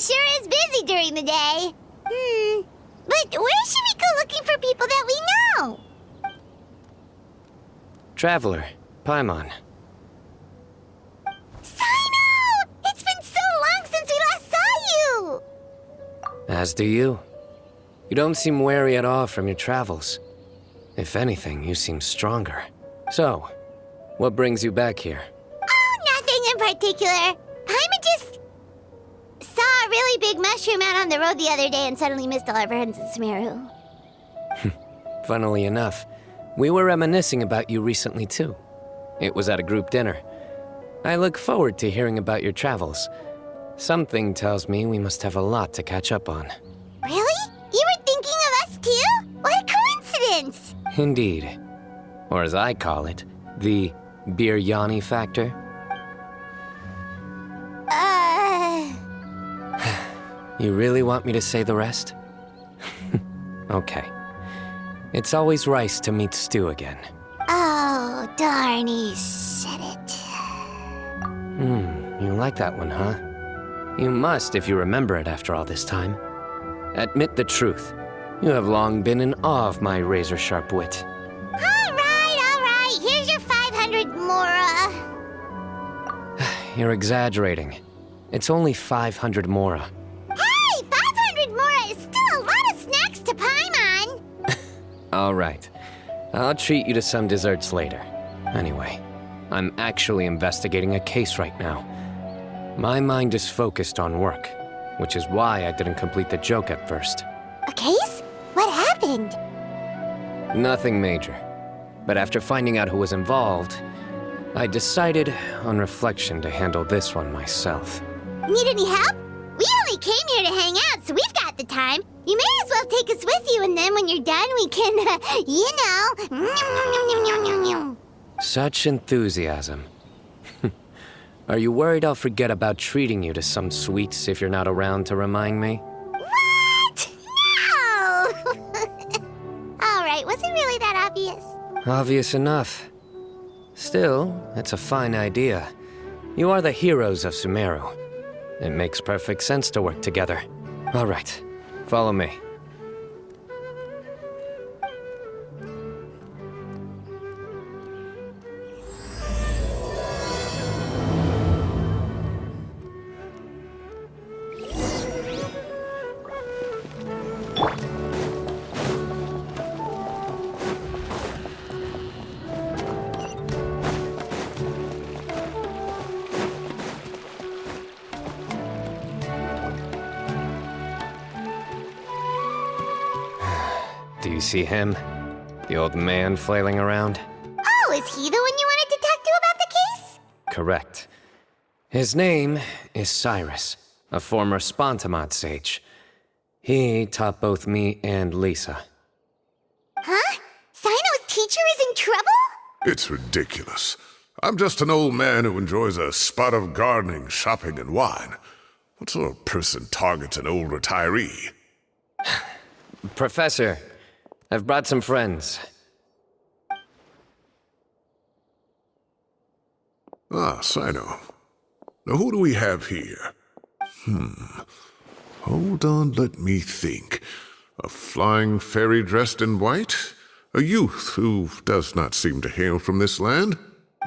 It sure is busy during the day. But where should we go looking for people that we know? Traveler, Paimon. Sino! It's been so long since we last saw you! As do you. You don't seem weary at all from your travels. If anything, you seem stronger. So, what brings you back here? Oh, nothing in particular. Paimon just saw a really big mushroom out on the road the other day and suddenly missed all our friends in Sumeru. Funnily enough, we were reminiscing about you recently too. It was at a group dinner. I look forward to hearing about your travels. Something tells me we must have a lot to catch up on. Really? You were thinking of us too? What a coincidence! Indeed. Or as I call it, the biryani factor. You really want me to say the rest? Okay. It's always rice to meet stew again. Oh, darn, he said it. You like that one, huh? You must if you remember it after all this time. Admit the truth. You have long been in awe of my razor-sharp wit. All right. Here's your 500 mora. You're exaggerating. It's only 500 mora. Hey, 500 mora is still a lot of snacks to Paimon. All right. I'll treat you to some desserts later. Anyway, I'm actually investigating a case right now. My mind is focused on work, which is why I didn't complete the joke at first. A case? What happened? Nothing major. But after finding out who was involved, I decided, on reflection, to handle this one myself. Need any help? We only came here to hang out, so we've got the time. You may as well take us with you, and then when you're done, we can, Such enthusiasm. Are you worried I'll forget about treating you to some sweets if you're not around to remind me? What? No! All right, was it really that obvious? Obvious enough. Still, it's a fine idea. You are the heroes of Sumeru. It makes perfect sense to work together. All right, follow me. Do you see him? The old man flailing around? Oh, is he the one you wanted to talk to about the case? Correct. His name is Cyrus, a former Spontamod sage. He taught both me and Lisa. Huh? Sino's teacher is in trouble? It's ridiculous. I'm just an old man who enjoys a spot of gardening, shopping, and wine. What sort of person targets an old retiree? Professor, I've brought some friends. Ah, Sino. Now who do we have here? Hold on, let me think. A flying fairy dressed in white? A youth who does not seem to hail from this land?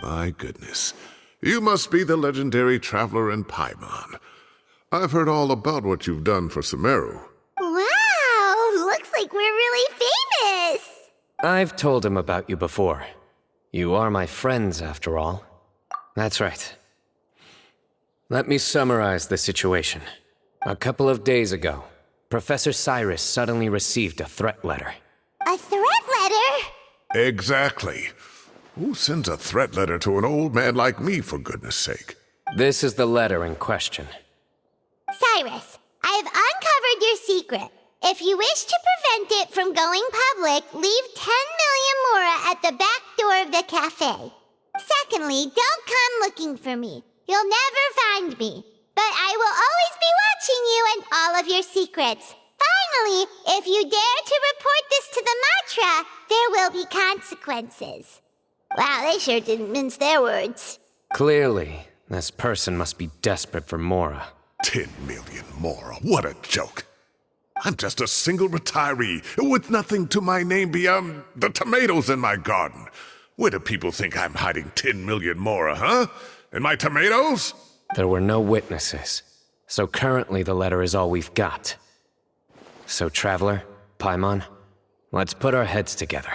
My goodness. You must be the legendary traveler in Paimon. I've heard all about what you've done for Sumeru. Wow, looks like we're really famous. I've told him about you before. You are my friends, after all. That's right. Let me summarize the situation. A couple of days ago, Professor Cyrus suddenly received a threat letter. A threat letter? Exactly. Who sends a threat letter to an old man like me, for goodness sake? This is the letter in question. Cyrus, I have uncovered your secret. If you wish to prevent it from going public, leave 10 million mora at the back door of the cafe. Secondly, don't come looking for me. You'll never find me. But I will always be watching you and all of your secrets. Finally, if you dare to report this to the Matra, there will be consequences. Wow, they sure didn't mince their words. Clearly, this person must be desperate for Mora. 10 million more. What a joke. I'm just a single retiree with nothing to my name beyond the tomatoes in my garden. Where do people think I'm hiding 10 million more, huh? In my tomatoes? There were no witnesses, so currently the letter is all we've got. So, Traveler, Paimon, let's put our heads together.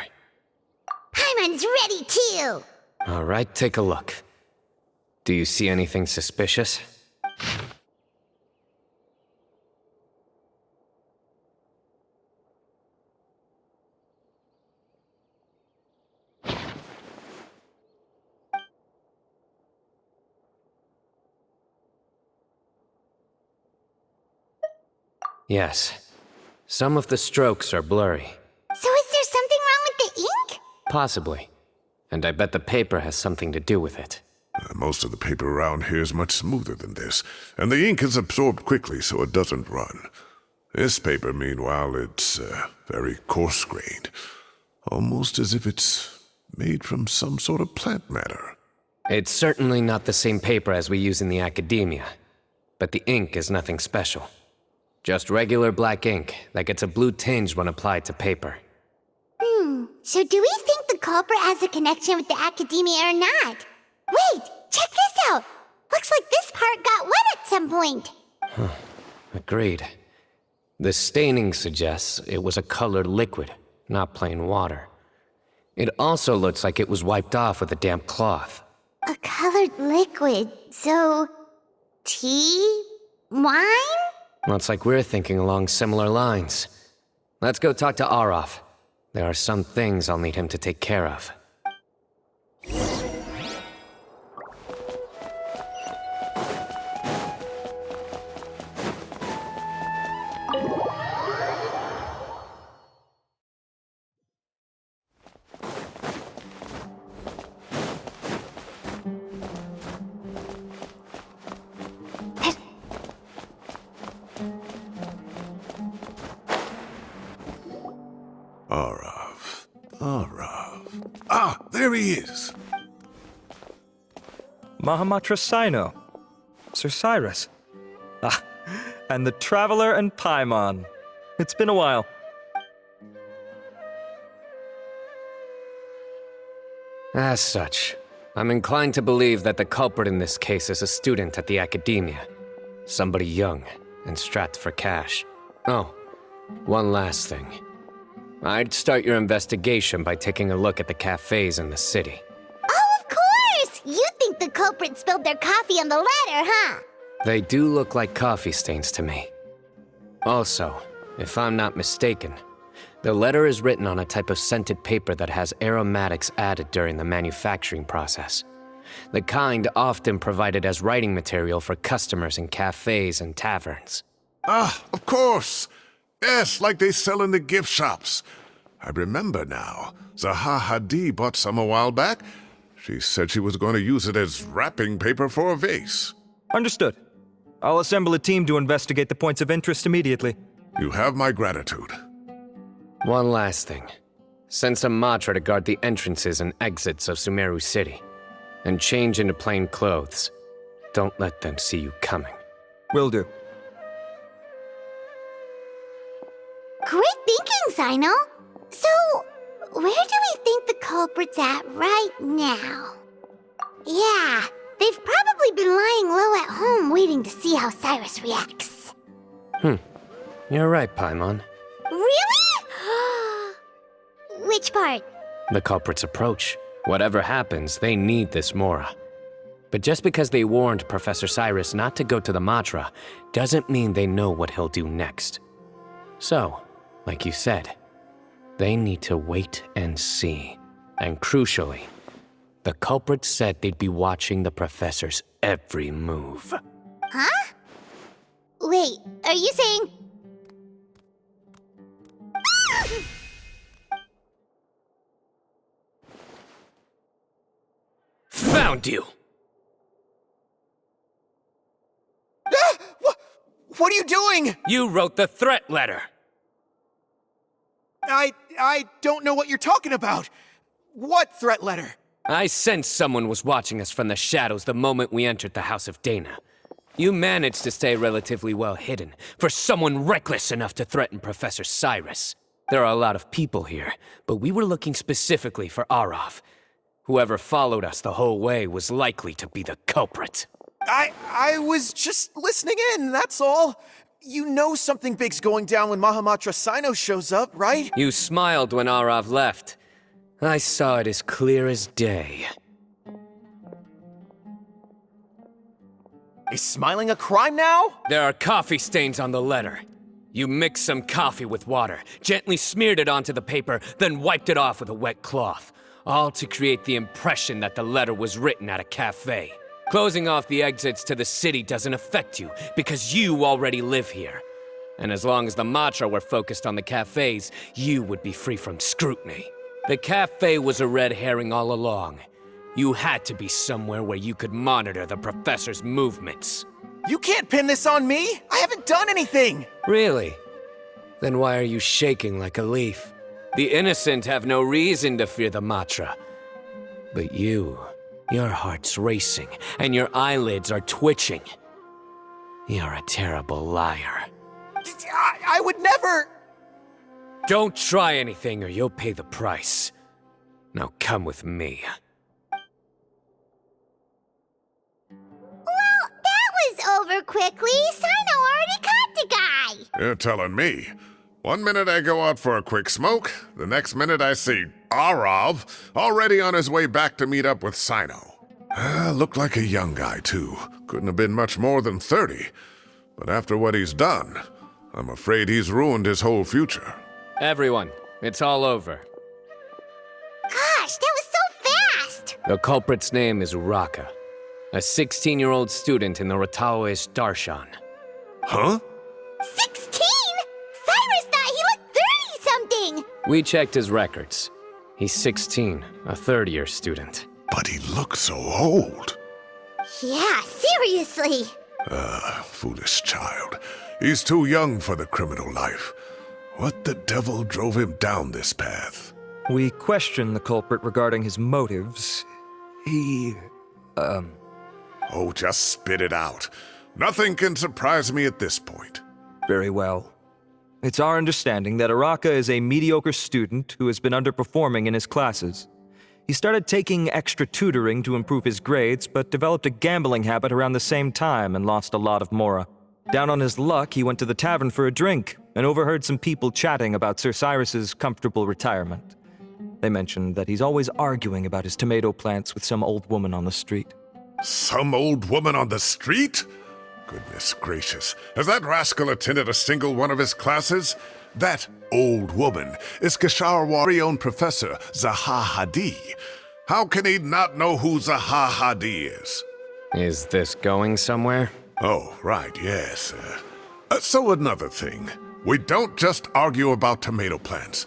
Paimon's ready too! All right, take a look. Do you see anything suspicious? Yes. Some of the strokes are blurry. So is there something wrong with the ink? Possibly. And I bet the paper has something to do with it. Most of the paper around here is much smoother than this, and the ink is absorbed quickly so it doesn't run. This paper, meanwhile, it's very coarse-grained, almost as if it's made from some sort of plant matter. It's certainly not the same paper as we use in the academia, but the ink is nothing special. Just regular black ink that gets a blue tinge when applied to paper. So do we think the culprit has a connection with the academia or not? Wait, check this out! Looks like this part got wet at some point. Agreed. The staining suggests it was a colored liquid, not plain water. It also looks like it was wiped off with a damp cloth. A colored liquid, so... tea? Wine? Looks like we're thinking along similar lines. Let's go talk to Arof. There are some things I'll need him to take care of. Arav. Ah, there he is. Mahamatra Sino. Sir Cyrus. Ah, and the Traveler and Paimon. It's been a while. As such, I'm inclined to believe that the culprit in this case is a student at the academia. Somebody young and strapped for cash. Oh, one last thing. I'd start your investigation by taking a look at the cafes in the city. Oh, of course! You think the culprit spilled their coffee on the ladder, huh? They do look like coffee stains to me. Also, if I'm not mistaken, the letter is written on a type of scented paper that has aromatics added during the manufacturing process. The kind often provided as writing material for customers in cafes and taverns. Ah, of course. Yes, like they sell in the gift shops. I remember now. Zaha Hadid bought some a while back. She said she was going to use it as wrapping paper for a vase. Understood. I'll assemble a team to investigate the points of interest immediately. You have my gratitude. One last thing. Send some Matra to guard the entrances and exits of Sumeru City. And change into plain clothes. Don't let them see you coming. Will do. Great thinking, Sino. So, where do we think the culprit's at right now? Yeah, they've probably been lying low at home waiting to see how Cyrus reacts. You're right, Paimon. Really? Which part? The culprit's approach. Whatever happens, they need this Mora. But just because they warned Professor Cyrus not to go to the Matra, doesn't mean they know what he'll do next. So, like you said, they need to wait and see. And crucially, the culprit said they'd be watching the professor's every move. Huh? Wait, are you saying... Found you! What are you doing? You wrote the threat letter! I don't know what you're talking about. What threat letter? I sensed someone was watching us from the shadows the moment we entered the House of Dana. You managed to stay relatively well hidden for someone reckless enough to threaten Professor Cyrus. There are a lot of people here, but we were looking specifically for Arav. Whoever followed us the whole way was likely to be the culprit. I was just listening in, that's all. You know something big's going down when Mahamatra Sino shows up, right? You smiled when Arav left. I saw it as clear as day. Is smiling a crime now? There are coffee stains on the letter. You mixed some coffee with water, gently smeared it onto the paper, then wiped it off with a wet cloth, all to create the impression that the letter was written at a cafe. Closing off the exits to the city doesn't affect you, because you already live here. And as long as the Matra were focused on the cafes, you would be free from scrutiny. The cafe was a red herring all along. You had to be somewhere where you could monitor the professor's movements. You can't pin this on me! I haven't done anything! Really? Then why are you shaking like a leaf? The innocent have no reason to fear the Matra. But you, your heart's racing, and your eyelids are twitching. You're a terrible liar. I would never... Don't try anything or you'll pay the price. Now come with me. Well, that was over quickly. Sino already caught the guy. You're telling me. One minute I go out for a quick smoke, the next minute I see Arav already on his way back to meet up with Sino. Looked like a young guy, too. Couldn't have been much more than 30. But after what he's done, I'm afraid he's ruined his whole future. Everyone, it's all over. Gosh, that was so fast. The culprit's name is Uraka, a 16-year-old student in the Rataoist Darshan. Huh? 16? Cyrus thought he looked 30-something. We checked his records. He's 16, a third-year student. But he looks so old. Yeah, seriously. Foolish child. He's too young for the criminal life. What the devil drove him down this path? We questioned the culprit regarding his motives. Oh, just spit it out. Nothing can surprise me at this point. Very well. It's our understanding that Araka is a mediocre student who has been underperforming in his classes. He started taking extra tutoring to improve his grades, but developed a gambling habit around the same time and lost a lot of mora. Down on his luck, he went to the tavern for a drink and overheard some people chatting about Sir Cyrus's comfortable retirement. They mentioned that he's always arguing about his tomato plants with some old woman on the street. Some old woman on the street? Goodness gracious. Has that rascal attended a single one of his classes? That old woman is Kashar's very own professor, Zaha Hadi. How can he not know who Zaha Hadi is? Is this going somewhere? Oh, right, yes. So another thing. We don't just argue about tomato plants.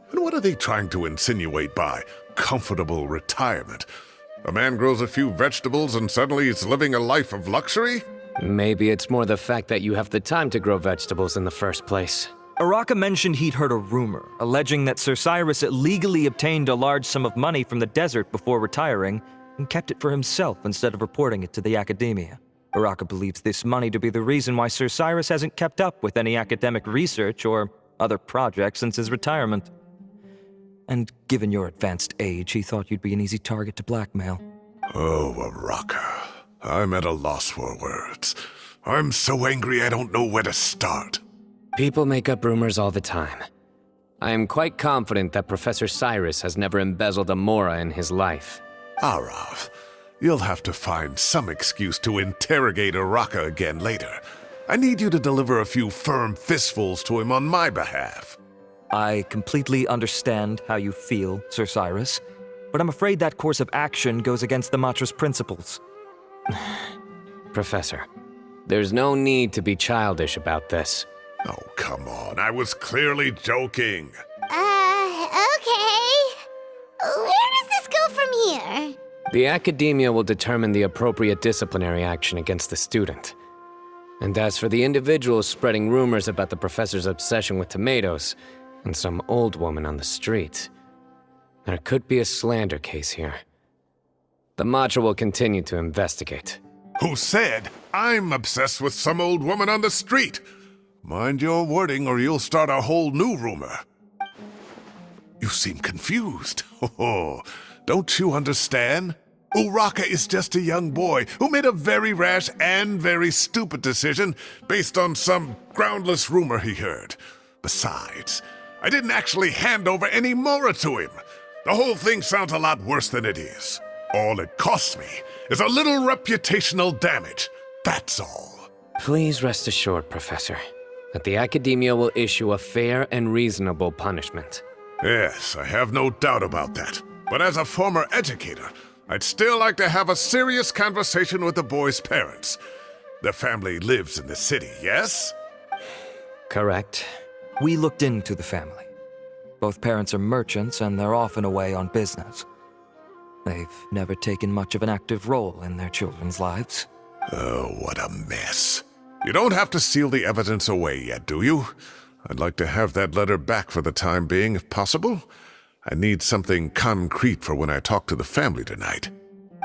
And what are they trying to insinuate by comfortable retirement? A man grows a few vegetables and suddenly he's living a life of luxury? Maybe it's more the fact that you have the time to grow vegetables in the first place. Araka mentioned he'd heard a rumor, alleging that Sir Cyrus illegally obtained a large sum of money from the desert before retiring and kept it for himself instead of reporting it to the academia. Araka believes this money to be the reason why Sir Cyrus hasn't kept up with any academic research or other projects since his retirement. And given your advanced age, he thought you'd be an easy target to blackmail. Oh, Araka. I'm at a loss for words. I'm so angry I don't know where to start. People make up rumors all the time. I am quite confident that Professor Cyrus has never embezzled a mora in his life. Arav, you'll have to find some excuse to interrogate Araka again later. I need you to deliver a few firm fistfuls to him on my behalf. I completely understand how you feel, Sir Cyrus, but I'm afraid that course of action goes against the Matra's principles. Professor, there's no need to be childish about this. Oh, come on. I was clearly joking. Okay. Where does this go from here? The academia will determine the appropriate disciplinary action against the student. And as for the individuals spreading rumors about the professor's obsession with tomatoes and some old woman on the street, there could be a slander case here. The Matra will continue to investigate. Who said I'm obsessed with some old woman on the street. Mind your wording or you'll start a whole new rumor. You seem confused. Oh, don't you understand? Uraka is just a young boy who made a very rash and very stupid decision based on some groundless rumor he heard. Besides, I didn't actually hand over any Mora to him. The whole thing sounds a lot worse than it is. All it costs me is a little reputational damage. That's all. Please rest assured, Professor, that the Academia will issue a fair and reasonable punishment. Yes, I have no doubt about that. But as a former educator, I'd still like to have a serious conversation with the boy's parents. Their family lives in the city, yes? Correct. We looked into the family. Both parents are merchants and they're often away on business. They've never taken much of an active role in their children's lives. Oh, what a mess. You don't have to seal the evidence away yet, do you? I'd like to have that letter back for the time being, if possible. I need something concrete for when I talk to the family tonight.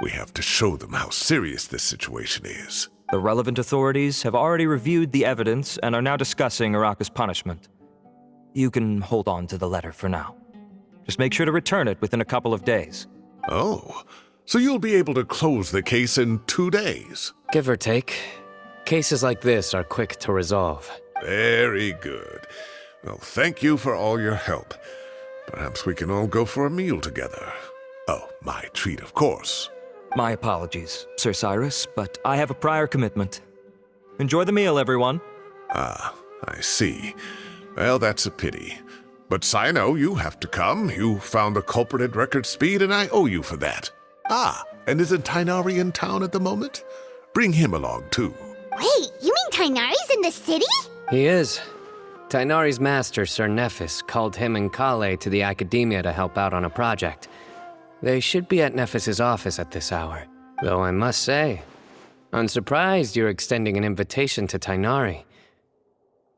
We have to show them how serious this situation is. The relevant authorities have already reviewed the evidence and are now discussing Uraka's punishment. You can hold on to the letter for now. Just make sure to return it within a couple of days. Oh, so you'll be able to close the case in 2 days? Give or take. Cases like this are quick to resolve. Very good. Well, thank you for all your help. Perhaps we can all go for a meal together. Oh, my treat, of course. My apologies, Sir Cyrus, but I have a prior commitment. Enjoy the meal, everyone. Ah, I see. Well, that's a pity. But Sino, you have to come. You found the culprit at record speed, and I owe you for that. Ah, and isn't Tainari in town at the moment? Bring him along, too. Wait, you mean Tainari's in the city? He is. Tainari's master, Sir Nephis, called him and Kale to the Academia to help out on a project. They should be at Nephis's office at this hour. Though I must say, I'm surprised you're extending an invitation to Tainari.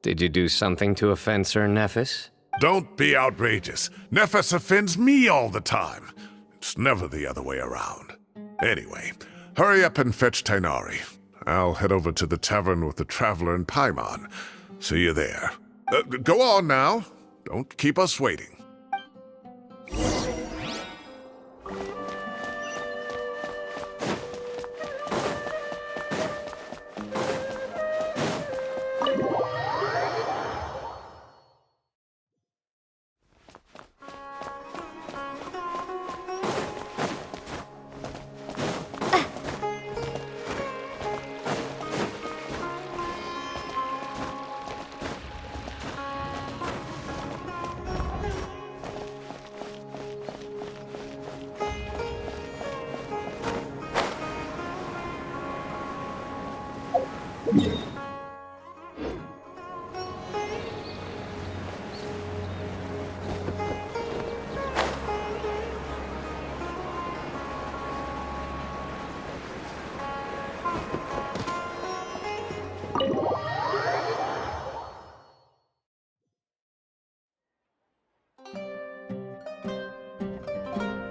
Did you do something to offend Sir Nephis? Don't be outrageous. Nephis offends me all the time. It's never the other way around. Anyway, hurry up and fetch Tainari. I'll head over to the tavern with the Traveler and Paimon. See you there. Go on now. Don't keep us waiting.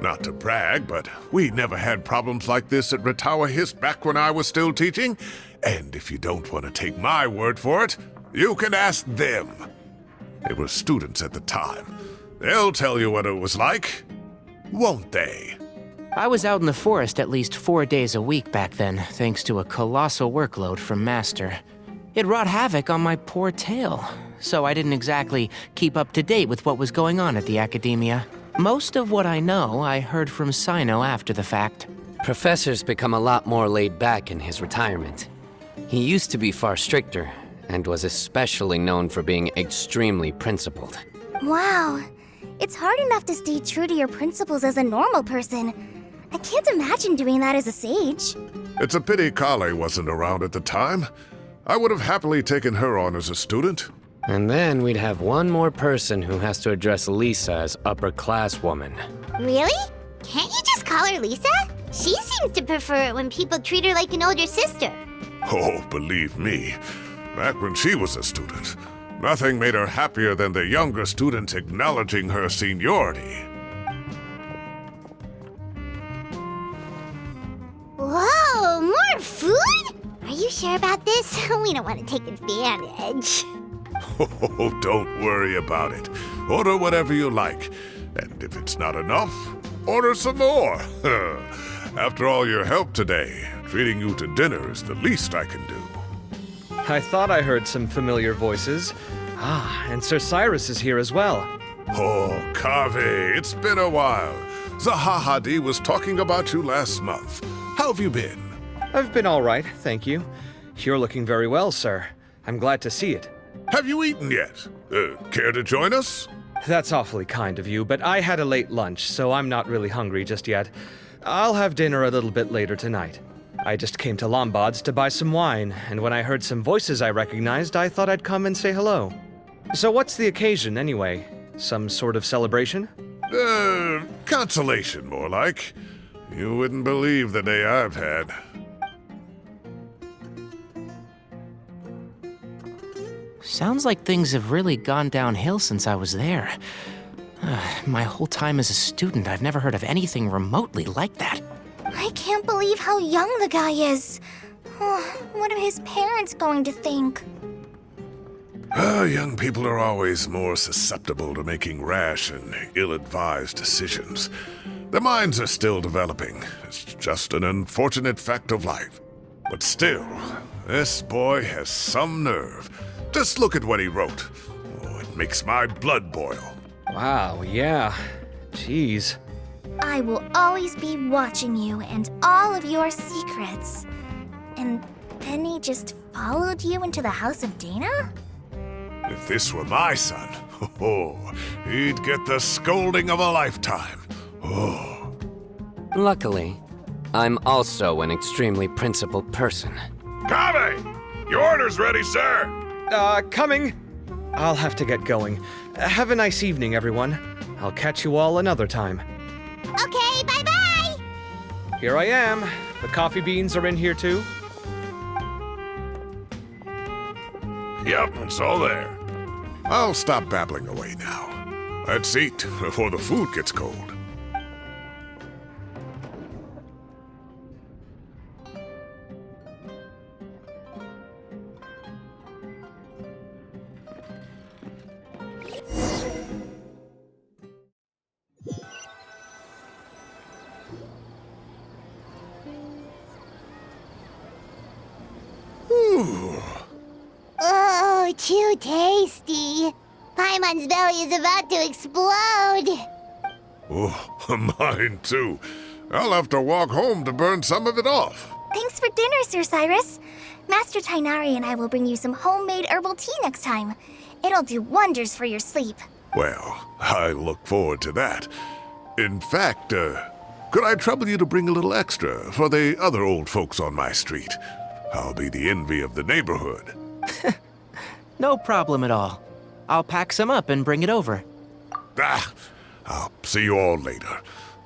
Not to brag, but we never had problems like this at Ratawa Hist back when I was still teaching. And if you don't want to take my word for it, you can ask them. They were students at the time. They'll tell you what it was like, won't they? I was out in the forest at least 4 days a week back then, thanks to a colossal workload from Master. It wrought havoc on my poor tail, so I didn't exactly keep up to date with what was going on at the Academia. Most of what I know, I heard from Sino after the fact. Professor's become a lot more laid back in his retirement. He used to be far stricter, and was especially known for being extremely principled. Wow. It's hard enough to stay true to your principles as a normal person. I can't imagine doing that as a sage. It's a pity Kale wasn't around at the time. I would have happily taken her on as a student. And then we'd have one more person who has to address Lisa as upper-class woman. Really? Can't you just call her Lisa? She seems to prefer it when people treat her like an older sister. Oh, believe me, back when she was a student, nothing made her happier than the younger students acknowledging her seniority. Whoa, more food? Are you sure about this? We don't want to take advantage. Oh, don't worry about it. Order whatever you like. And if it's not enough, order some more. After all your help today, treating you to dinner is the least I can do. I thought I heard some familiar voices. Ah, and Sir Cyrus is here as well. Oh, Kaveh, it's been a while. Zahahadi was talking about you last month. How have you been? I've been all right, thank you. You're looking very well, sir. I'm glad to see it. Have you eaten yet? Care to join us? That's awfully kind of you, but I had a late lunch, so I'm not really hungry just yet. I'll have dinner a little bit later tonight. I just came to Lombard's to buy some wine, and when I heard some voices I recognized, I thought I'd come and say hello. So what's the occasion, anyway? Some sort of celebration? Consolation, more like. You wouldn't believe the day I've had. Sounds like things have really gone downhill since I was there. My whole time as a student, I've never heard of anything remotely like that. I can't believe how young the guy is. What are his parents going to think? Young people are always more susceptible to making rash and ill-advised decisions. Their minds are still developing. It's just an unfortunate fact of life. But still, this boy has some nerve. Just look at what he wrote. Oh, it makes my blood boil. Wow, yeah. Jeez. I will always be watching you and all of your secrets. And then he just followed you into the house of Dana? If this were my son, he'd get the scolding of a lifetime. Oh. Luckily, I'm also an extremely principled person. Kaveh! Your order's ready, sir! Coming. I'll have to get going. Have a nice evening, everyone. I'll catch you all another time. Okay, bye-bye! Here I am. The coffee beans are in here too. Yep, it's all there. I'll stop babbling away now. Let's eat before the food gets cold. Oh, too tasty. Paimon's belly is about to explode. Oh, mine too. I'll have to walk home to burn some of it off. Thanks for dinner, Sir Cyrus. Master Tainari and I will bring you some homemade herbal tea next time. It'll do wonders for your sleep. Well, I look forward to that. In fact, could I trouble you to bring a little extra for the other old folks on my street? I'll be the envy of the neighborhood. No problem at all. I'll pack some up and bring it over. I'll see you all later.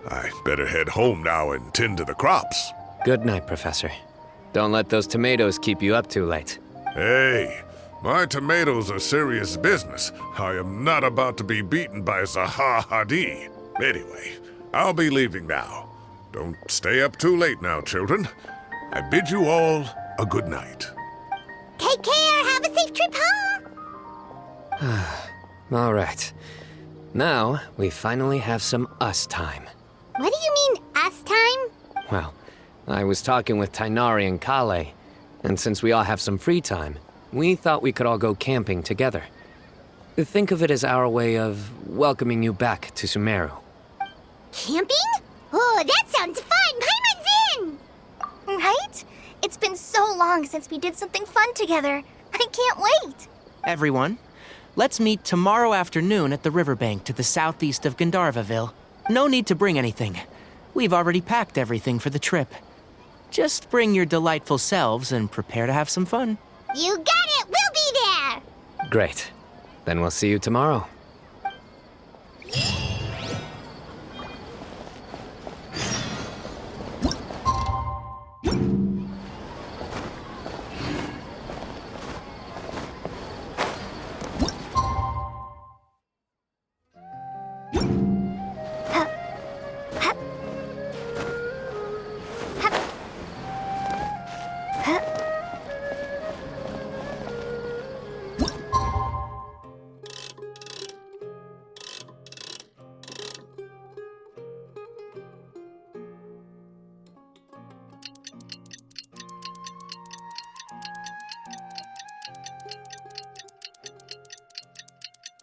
I better head home now and tend to the crops. Good night, Professor. Don't let those tomatoes keep you up too late. Hey, my tomatoes are serious business. I am not about to be beaten by Zahahadi. Anyway, I'll be leaving now. Don't stay up too late now, children. I bid you all a good night. Take care. Have a safe trip home. All right. Now, we finally have some us time. What do you mean, us time? Well, I was talking with Tainari and Kale, and since we all have some free time, we thought we could all go camping together. Think of it as our way of welcoming you back to Sumeru. Camping? Oh, that sounds fun. Paimon's in. Right? It's been so long since we did something fun together. I can't wait. Everyone, let's meet tomorrow afternoon at the riverbank to the southeast of Gandharvaville. No need to bring anything. We've already packed everything for the trip. Just bring your delightful selves and prepare to have some fun. You got it. We'll be there. Great. Then we'll see you tomorrow.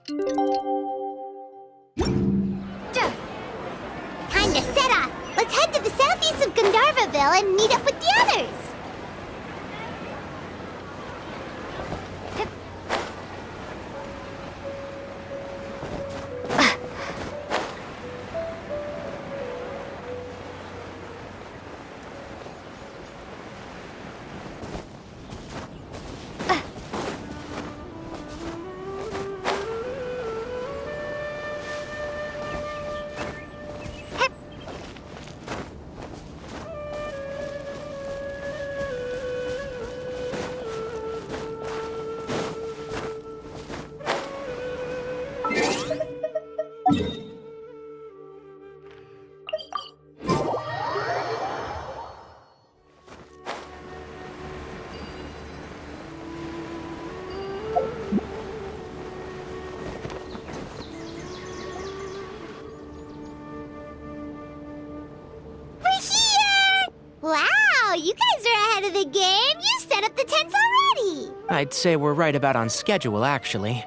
Time to set off. Let's head to the southeast of Gandharvaville and meet up with the others. Wow, you guys are ahead of the game. You set up the tents already. I'd say we're right about on schedule, actually.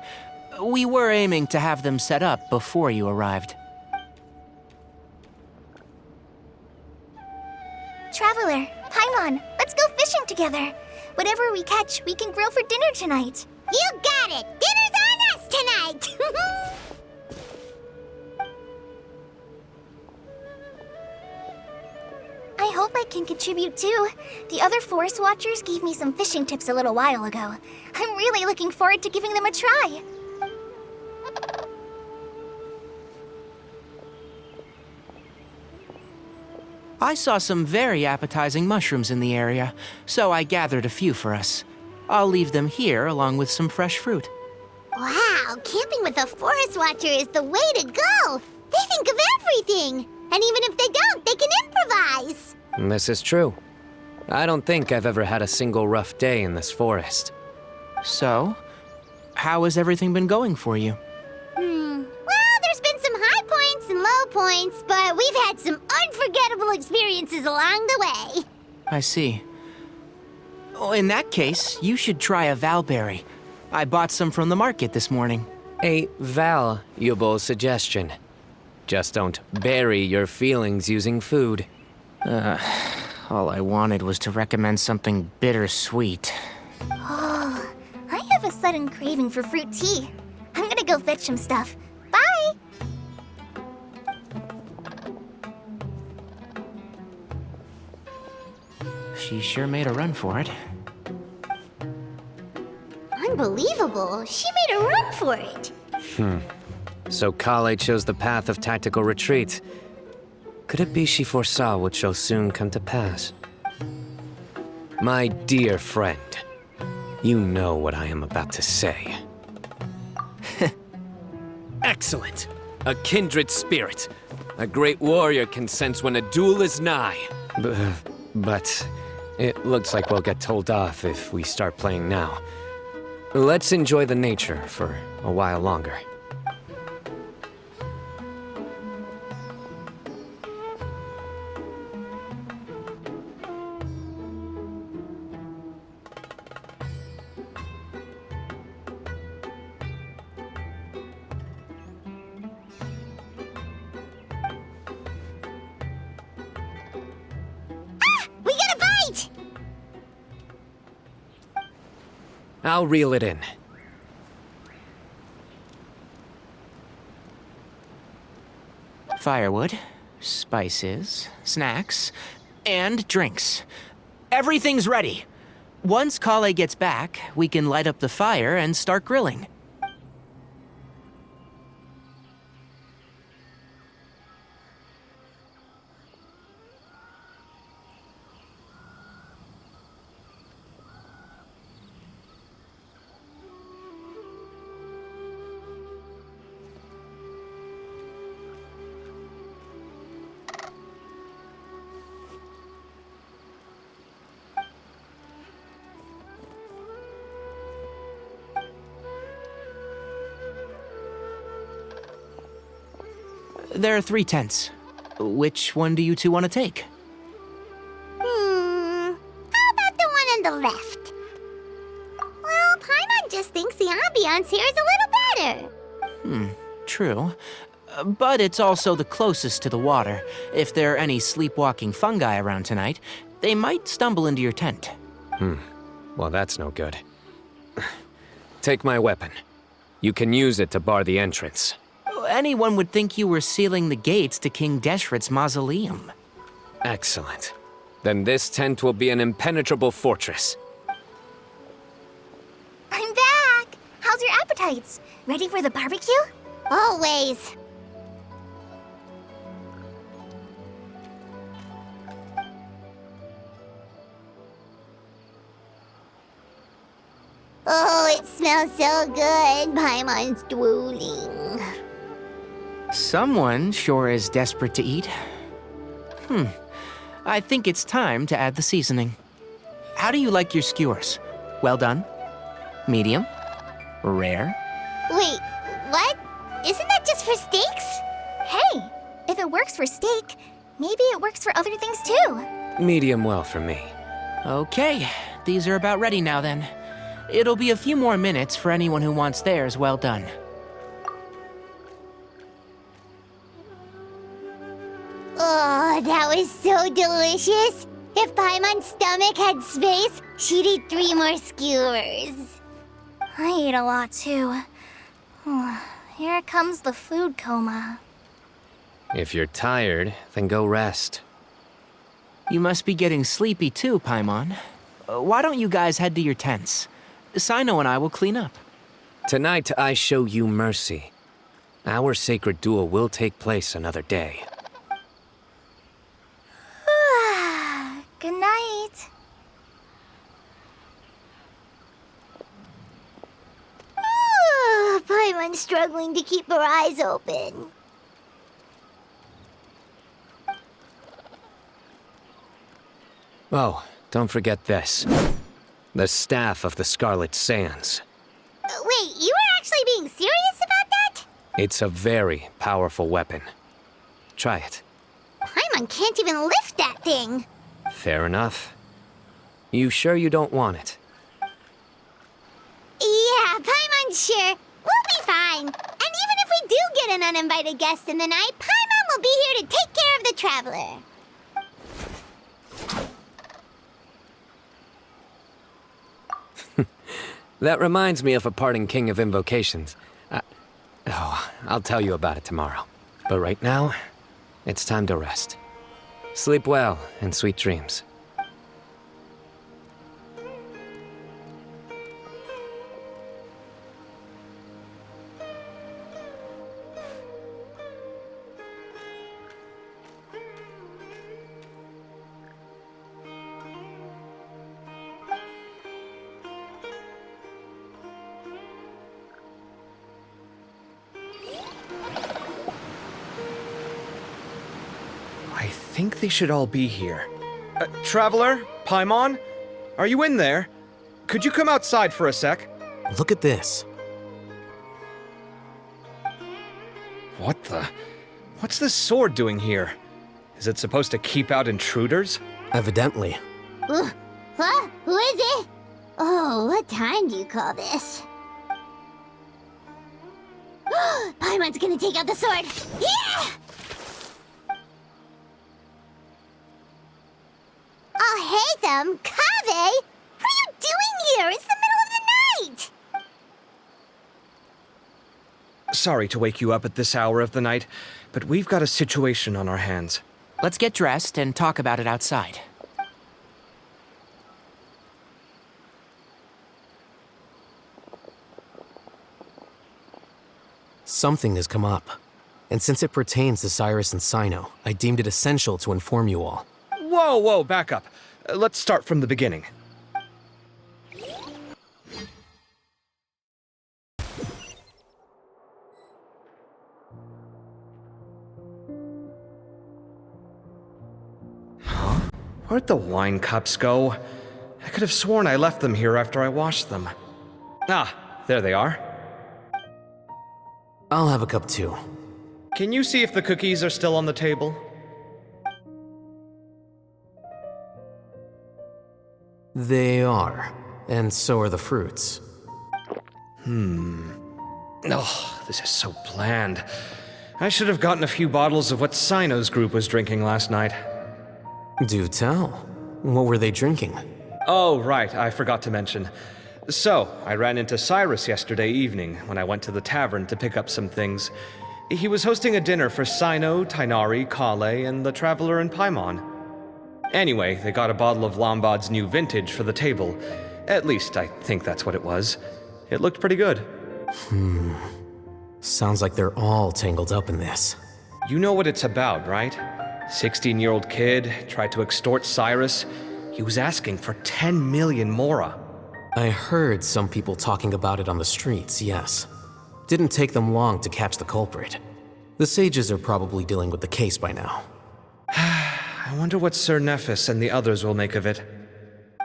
We were aiming to have them set up before you arrived. Traveler, Paimon, let's go fishing together. Whatever we catch, we can grill for dinner tonight. You got it. Dinner's on us tonight. I hope I can contribute too. The other forest watchers gave me some fishing tips a little while ago. I'm really looking forward to giving them a try. I saw some very appetizing mushrooms in the area, so I gathered a few for us. I'll leave them here along with some fresh fruit. Wow, camping with a forest watcher is the way to go. They think of everything. And even if they don't, they can improvise. This is true. I don't think I've ever had a single rough day in this forest. So, how has everything been going for you? Well, there's been some high points and low points, but we've had some unforgettable experiences along the way. I see. Oh, in that case, you should try a valberry. I bought some from the market this morning. A valuable suggestion. Just don't bury your feelings using food. All I wanted was to recommend something bittersweet. Oh, I have a sudden craving for fruit tea. I'm gonna go fetch some stuff. Bye! She sure made a run for it. Unbelievable. She made a run for it. So Kale chose the path of tactical retreat. Could it be she foresaw what shall soon come to pass? My dear friend, you know what I am about to say. Excellent! A kindred spirit. A great warrior can sense when a duel is nigh. But it looks like we'll get told off if we start playing now. Let's enjoy the nature for a while longer. We got a bite! I'll reel it in. Firewood, spices, snacks, and drinks. Everything's ready. Once Kale gets back, we can light up the fire and start grilling. There are 3 tents. Which one do you two want to take? How about the one on the left? Well, Paimon just thinks the ambiance here is a little better. True. But it's also the closest to the water. If there are any sleepwalking fungi around tonight, they might stumble into your tent. Well, that's no good. Take my weapon. You can use it to bar the entrance. Anyone would think you were sealing the gates to King Deshret's mausoleum. Excellent. Then this tent will be an impenetrable fortress. I'm back! How's your appetites? Ready for the barbecue? Always. Oh, it smells so good. Paimon's drooling. Someone sure is desperate to eat. I think it's time to add the seasoning. How do you like your skewers? Well done? Medium? Rare? Wait, what? Isn't that just for steaks? Hey, if it works for steak, maybe it works for other things too. Medium well for me. Okay, these are about ready now then. It'll be a few more minutes for anyone who wants theirs well done. Oh, that was so delicious. If Paimon's stomach had space, she'd eat 3 more skewers. I ate a lot too. Here comes the food coma. If you're tired, then go rest. You must be getting sleepy too, Paimon. Why don't you guys head to your tents? Sino and I will clean up. Tonight, I show you mercy. Our sacred duel will take place another day. Good night. Paimon's struggling to keep her eyes open. Oh, don't forget this. The Staff of the Scarlet Sands. Wait, you were actually being serious about that? It's a very powerful weapon. Try it. Paimon can't even lift that thing. Fair enough. You sure you don't want it? Yeah, Paimon's sure. We'll be fine. And even if we do get an uninvited guest in the night, Paimon will be here to take care of the traveler. That reminds me of a parting king of invocations. I'll tell you about it tomorrow. But right now, it's time to rest. Sleep well and sweet dreams. I think they should all be here. Traveler? Paimon? Are you in there? Could you come outside for a sec? Look at this. What the? What's this sword doing here? Is it supposed to keep out intruders? Evidently. Huh? Who is it? Oh, what time do you call this? Paimon's gonna take out the sword. Yeah! Oh, hey them, Kave! What are you doing here? It's the middle of the night! Sorry to wake you up at this hour of the night, but we've got a situation on our hands. Let's get dressed and talk about it outside. Something has come up. And since it pertains to Cyrus and Sino, I deemed it essential to inform you all. Whoa, back up. Let's start from the beginning. Huh? Where'd the wine cups go? I could have sworn I left them here after I washed them. Ah, there they are. I'll have a cup too. Can you see if the cookies are still on the table? They are. And so are the fruits. Oh, this is so bland. I should have gotten a few bottles of what Sino's group was drinking last night. Do tell. What were they drinking? Oh, right, I forgot to mention. So, I ran into Cyrus yesterday evening when I went to the tavern to pick up some things. He was hosting a dinner for Sino, Tighnari, Kale, and the Traveler and Paimon. Anyway, they got a bottle of Lombard's new vintage for the table. At least, I think that's what it was. It looked pretty good. Sounds like they're all tangled up in this. You know what it's about, right? 16-year-old kid tried to extort Cyrus. He was asking for 10 million mora. I heard some people talking about it on the streets, yes. Didn't take them long to catch the culprit. The sages are probably dealing with the case by now. I wonder what Sir Nephis and the others will make of it.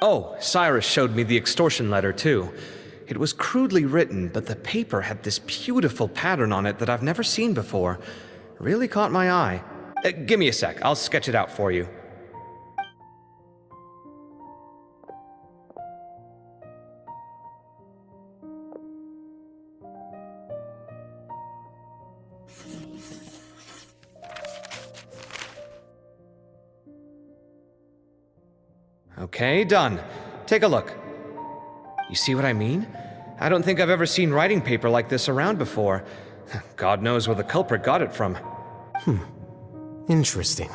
Oh, Cyrus showed me the extortion letter, too. It was crudely written, but the paper had this beautiful pattern on it that I've never seen before. Really caught my eye. Give me a sec, I'll sketch it out for you. Okay, done. Take a look. You see what I mean? I don't think I've ever seen writing paper like this around before. God knows where the culprit got it from. Interesting.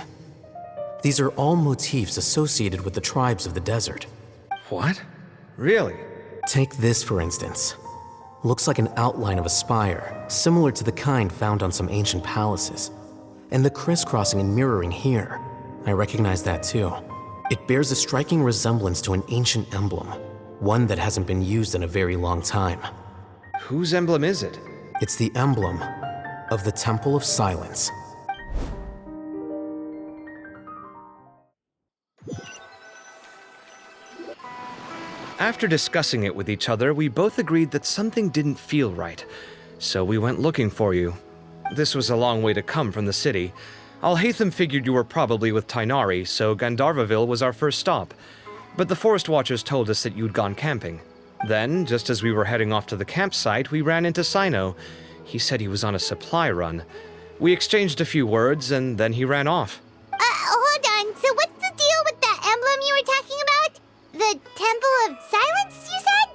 These are all motifs associated with the tribes of the desert. What? Really? Take this, for instance. Looks like an outline of a spire, similar to the kind found on some ancient palaces. And the crisscrossing and mirroring here, I recognize that too. It bears a striking resemblance to an ancient emblem, one that hasn't been used in a very long time. Whose emblem is it? It's the emblem of the Temple of Silence. After discussing it with each other, we both agreed that something didn't feel right. So we went looking for you. This was a long way to come from the city. Alhaitham figured you were probably with Tighnari, so Gandharvaville was our first stop. But the Forest Watchers told us that you'd gone camping. Then, just as we were heading off to the campsite, we ran into Sino. He said he was on a supply run. We exchanged a few words, and then he ran off. Hold on. So what's the deal with that emblem you were talking about? The Temple of Silence, you said?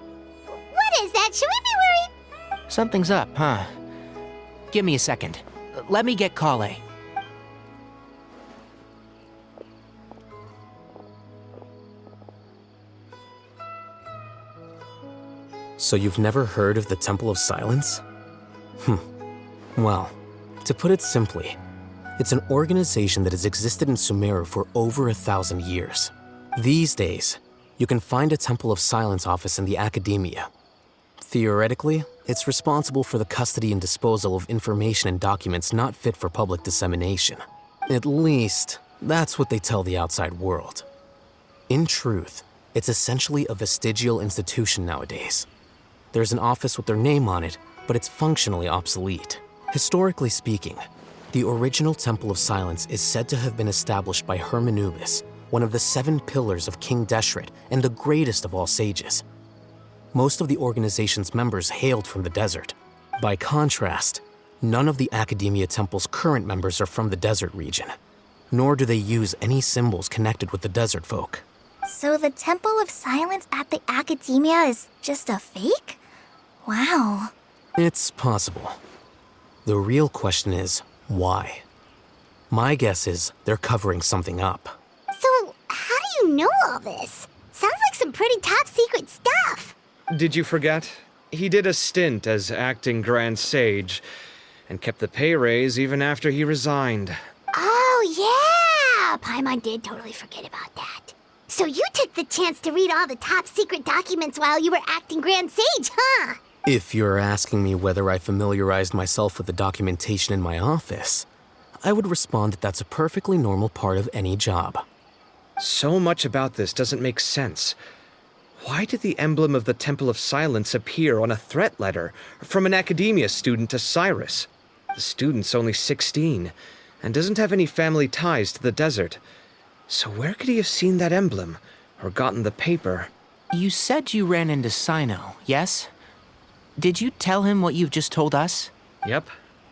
What is that? Should we be worried? Something's up, huh? Give me a second. Let me get Kale. So you've never heard of the Temple of Silence? Well, to put it simply, it's an organization that has existed in Sumeru for over 1,000 years. These days, you can find a Temple of Silence office in the academia. Theoretically, it's responsible for the custody and disposal of information and documents not fit for public dissemination. At least, that's what they tell the outside world. In truth, it's essentially a vestigial institution nowadays. There's an office with their name on it, but it's functionally obsolete. Historically speaking, the original Temple of Silence is said to have been established by Hermanubis, one of the 7 pillars of King Deshret and the greatest of all sages. Most of the organization's members hailed from the desert. By contrast, none of the Academia Temple's current members are from the desert region, nor do they use any symbols connected with the desert folk. So the Temple of Silence at the Academia is just a fake? Wow. It's possible. The real question is, why? My guess is they're covering something up. So, how do you know all this? Sounds like some pretty top secret stuff. Did you forget? He did a stint as acting Grand Sage, and kept the pay raise even after he resigned. Oh, yeah! Paimon did totally forget about that. So you took the chance to read all the top secret documents while you were acting Grand Sage, huh? If you're asking me whether I familiarized myself with the documentation in my office, I would respond that that's a perfectly normal part of any job. So much about this doesn't make sense. Why did the emblem of the Temple of Silence appear on a threat letter from an Academia student to Cyrus? The student's only 16, and doesn't have any family ties to the desert. So where could he have seen that emblem, or gotten the paper? You said you ran into Sino, yes? Did you tell him what you've just told us? Yep.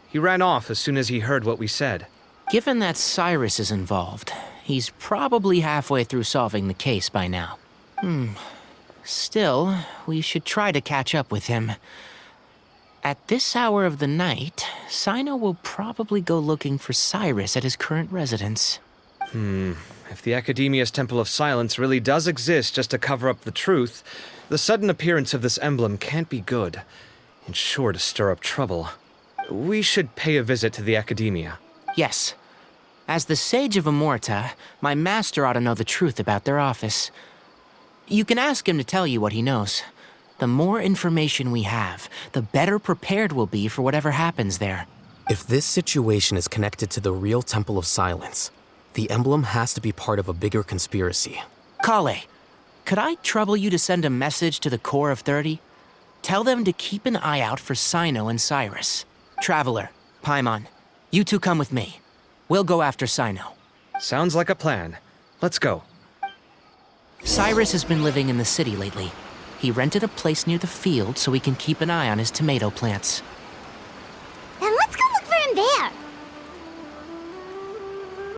He ran off as soon as he heard what we said. Given that Cyrus is involved, he's probably halfway through solving the case by now. Still, we should try to catch up with him. At this hour of the night, Sino will probably go looking for Cyrus at his current residence. If the Academia's Temple of Silence really does exist just to cover up the truth, the sudden appearance of this emblem can't be good. It's sure to stir up trouble. We should pay a visit to the Academia. Yes. As the Sage of Amorta, my master ought to know the truth about their office. You can ask him to tell you what he knows. The more information we have, the better prepared we'll be for whatever happens there. If this situation is connected to the real Temple of Silence, the emblem has to be part of a bigger conspiracy. Kale, could I trouble you to send a message to the Core of 30? Tell them to keep an eye out for Sino and Cyrus. Traveler, Paimon, you two come with me. We'll go after Sino. Sounds like a plan. Let's go. Cyrus has been living in the city lately. He rented a place near the field so he can keep an eye on his tomato plants.